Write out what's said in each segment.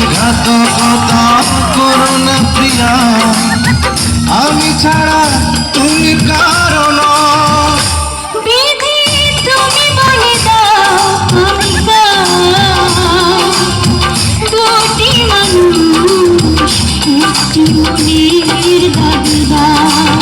বিশ্বাসঘাতকতা করো না প্রিয়া, আমি ছাড়া তুমি কারো নও। বিধি তুমি বলে দাও আমি দুটি মানুষ একটি মনের দাবিদার।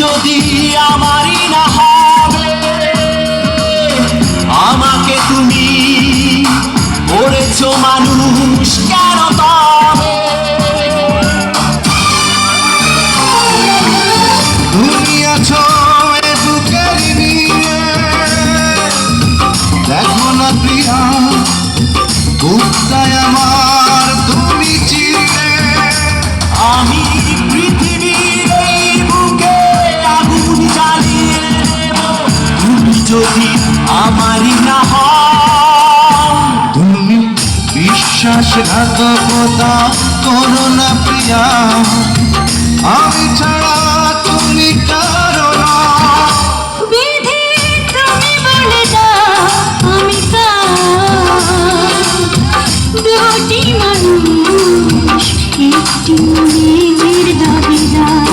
যদি আমারই না হবে, আমাকে তুমি করেছো মানুষ কেন তবে? তুমি আছো এ বুকের নিয়ে, দেখো না প্রিয়া বুকটায় আমার তুমি চিনে। আমি পৃথিবীর এই বুকে আগুন জ্বালিয়ে দেব, তুমি যদি আমারই না হও। তুমি বিশ্বাসঘাতকতা করো না প্রিয়া, আমি ছাড়া তুমি কারো নও। বিধি তুমি বলে দাও আমি দুটি মানুষ একটি মনের দাবিদার।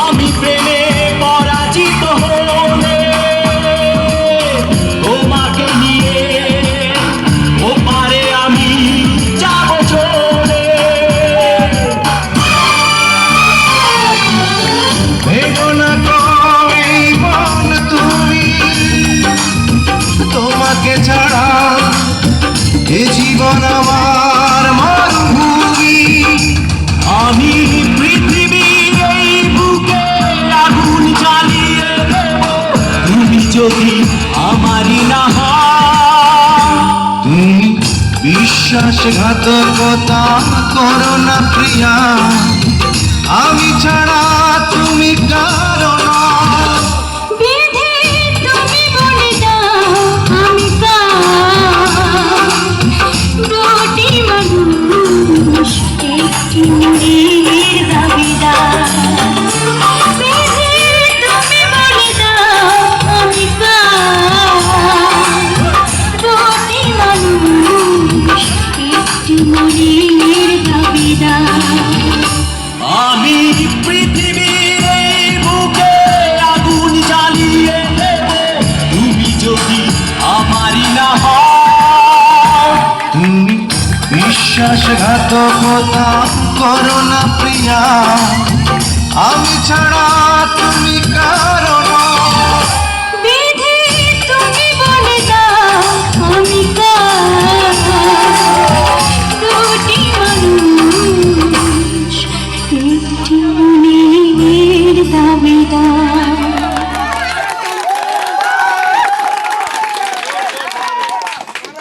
আমি প্রেমে পরাজিত হলে তোমাকে নিয়ে ওপারে আমি যাব চলে। ভেবো না কই মন তুমি, তোমাকে ছাড়া এ জীবন আমার মরুভূমি। আমি পৃথিবীর এই বুকে আগুন জ্বালিয়ে দেব, তুমি যদি আমারই না হও। তুমি বিশ্বাসঘাতকতা করো না প্রিয়া, আমি ছাড়া তুমি কারো নও। বিধি তুমি বলে দাও আমি দুটি মানুষ একটি মনের দাবিদার। বিধি তুমি বলে দাও আমি দুটি মানুষ একটি মনের দাবিদার। আমি পৃথিবীর এই বুকে আগুন জ্বালিয়ে দেব, তুমি যদি আমারই না হও। তুমি বিশ্বাসঘাতকতা করো না প্রিয়া, আমি ছাড়া